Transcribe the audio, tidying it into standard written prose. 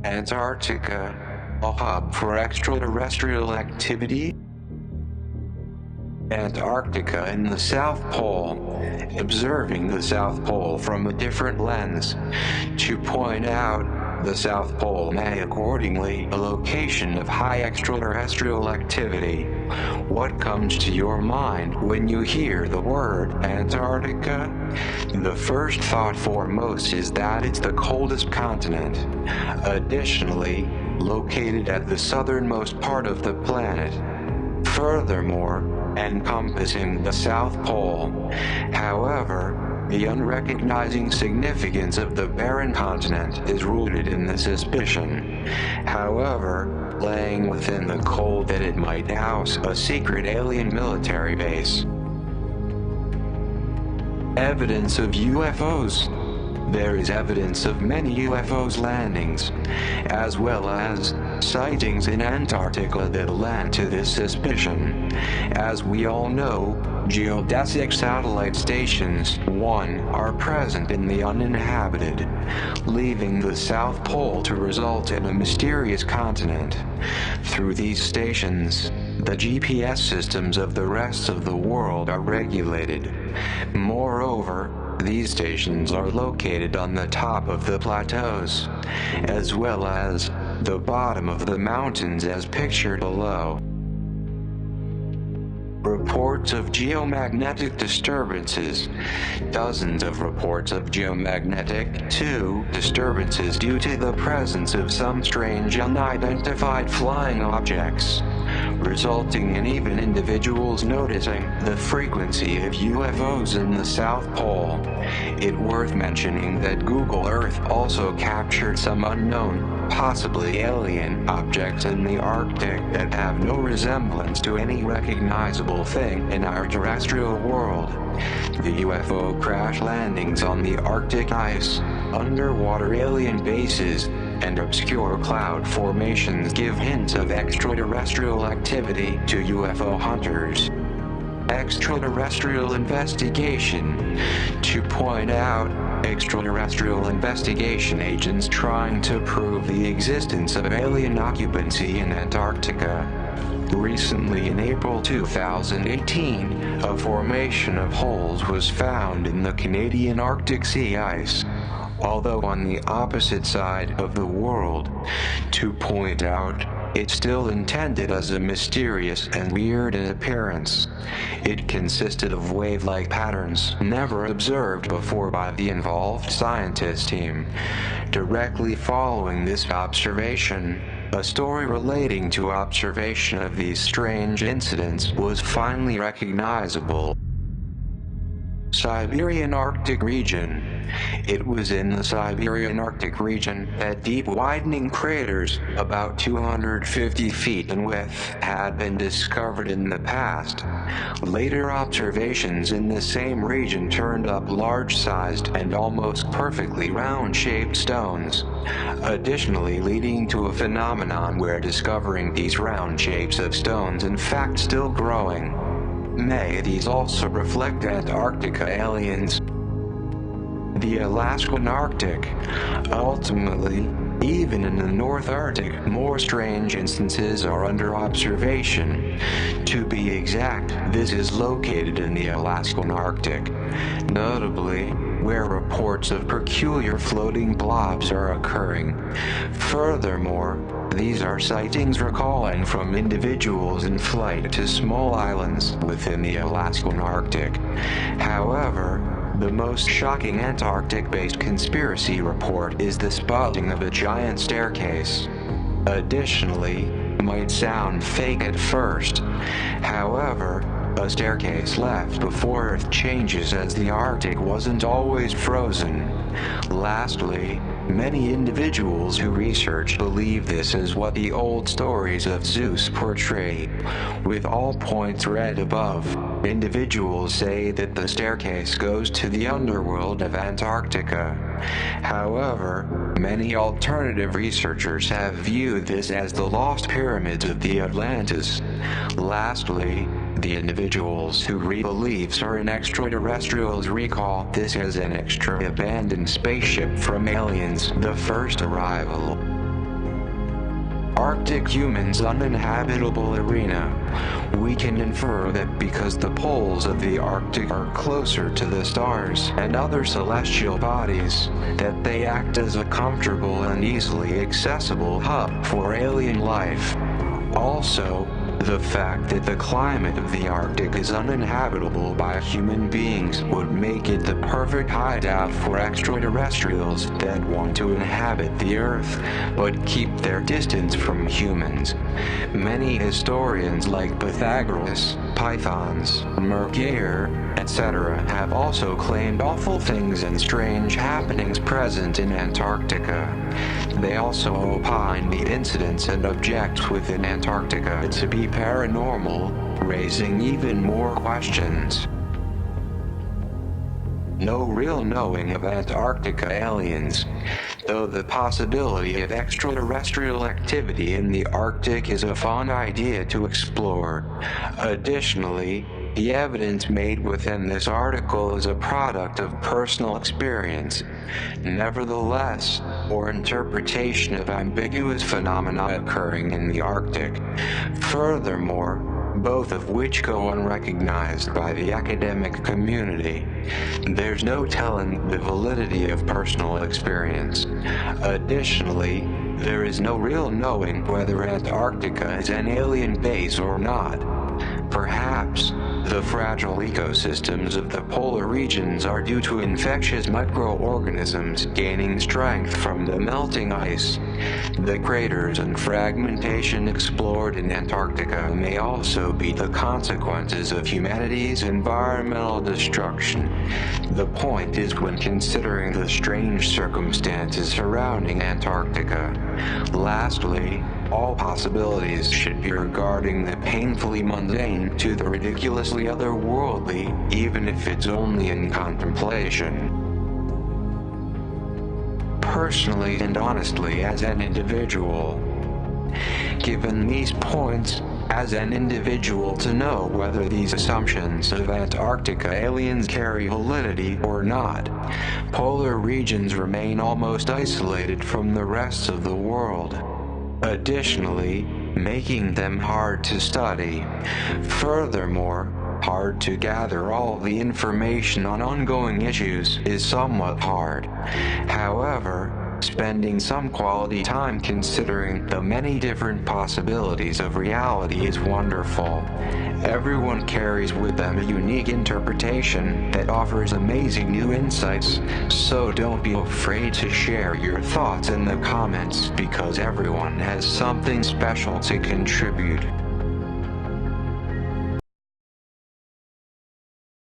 Antarctica, a hub for extraterrestrial activity. Antarctica in the South Pole, observing the South Pole from a different lens. To point out, the South Pole may accordingly a location of high extraterrestrial activity. What comes to your mind when you hear the word Antarctica? The first thought foremost is that it's the coldest continent. Additionally, located at the southernmost part of the planet. Furthermore, encompassing the South Pole. However, the unrecognizing significance of the barren continent is rooted in the suspicion. However, laying within the cold that it might house a secret alien military base. Evidence of UFOs. There is evidence of many UFOs landings, as well as sightings in Antarctica that lend to this suspicion. As we all know, geodesic satellite stations, are present in the uninhabited, leaving the South Pole to result in a mysterious continent. Through these stations, the GPS systems of the rest of the world are regulated. Moreover, these stations are located on the top of the plateaus, as well as the bottom of the mountains as pictured below. Reports of geomagnetic disturbances. Dozens of reports of geomagnetic disturbances due to the presence of some strange unidentified flying objects, resulting in even individuals noticing the frequency of UFOs in the South Pole. It's worth mentioning that Google Earth also captured some unknown, possibly alien, objects in the Arctic that have no resemblance to any recognizable thing in our terrestrial world. The UFO crash landings on the Arctic ice, underwater alien bases, and obscure cloud formations give hints of extraterrestrial activity to UFO hunters. Extraterrestrial investigation. To point out, extraterrestrial investigation agents trying to prove the existence of alien occupancy in Antarctica. Recently, in April 2018, a formation of holes was found in the Canadian Arctic sea ice, although on the opposite side of the world. To point out, it's still intended as a mysterious and weird in appearance. It consisted of wave-like patterns never observed before by the involved scientist team. Directly following this observation, a story relating to observation of these strange incidents was finally recognizable. Siberian Arctic region. It was in the Siberian Arctic region that deep widening craters, about 250 feet in width, had been discovered in the past. Later observations in the same region turned up large-sized and almost perfectly round-shaped stones, additionally leading to a phenomenon where discovering these round shapes of stones in fact still growing. May these also reflect Antarctica aliens? The Alaskan Arctic. Ultimately, even in the North Arctic, more strange instances are under observation. To be exact, this is located in the Alaskan Arctic, notably where reports of peculiar floating blobs are occurring. Furthermore, these are sightings recalling from individuals in flight to small islands within the Alaskan Arctic. However, the most shocking Antarctic-based conspiracy report is the spotting of a giant staircase. Additionally, it might sound fake at first. However, a staircase left before Earth changes, as the Arctic wasn't always frozen. Lastly, many individuals who research believe this is what the old stories of Zeus portray. With all points read above, individuals say that the staircase goes to the underworld of Antarctica. However, many alternative researchers have viewed this as the lost pyramids of the Atlantis. Lastly, the individuals who beliefs are in extraterrestrials recall this as an extra abandoned spaceship from aliens, the first arrival. Arctic humans' uninhabitable arena. We can infer that because the poles of the Arctic are closer to the stars and other celestial bodies, that they act as a comfortable and easily accessible hub for alien life. Also, the fact that the climate of the Arctic is uninhabitable by human beings would make it the perfect hideout for extraterrestrials that want to inhabit the Earth, but keep their distance from humans. Many historians like Pythagoras, Pythons, Mercator, etc. have also claimed awful things and strange happenings present in Antarctica. They also opine the incidents and objects within Antarctica to be paranormal, raising even more questions. No real knowing of Antarctica aliens, though the possibility of extraterrestrial activity in the Arctic is a fun idea to explore. Additionally, the evidence made within this article is a product of personal experience, nevertheless, or interpretation of ambiguous phenomena occurring in the Arctic. Furthermore, both of which go unrecognized by the academic community. There's no telling the validity of personal experience. Additionally, there is no real knowing whether Antarctica is an alien base or not. Perhaps the fragile ecosystems of the polar regions are due to infectious microorganisms gaining strength from the melting ice. The craters and fragmentation explored in Antarctica may also be the consequences of humanity's environmental destruction. The point is, when considering the strange circumstances surrounding Antarctica. Lastly, all possibilities should be regarding the painfully mundane to the ridiculously otherworldly, even if it's only in contemplation. Personally and honestly, as an individual, given these points, as an individual, to know whether these assumptions of Antarctica aliens carry validity or not, polar regions remain almost isolated from the rest of the world, additionally making them hard to study. Furthermore, hard to gather all the information on ongoing issues is somewhat hard. However, spending some quality time considering the many different possibilities of reality is wonderful. Everyone carries with them a unique interpretation that offers amazing new insights, so don't be afraid to share your thoughts in the comments, because everyone has something special to contribute.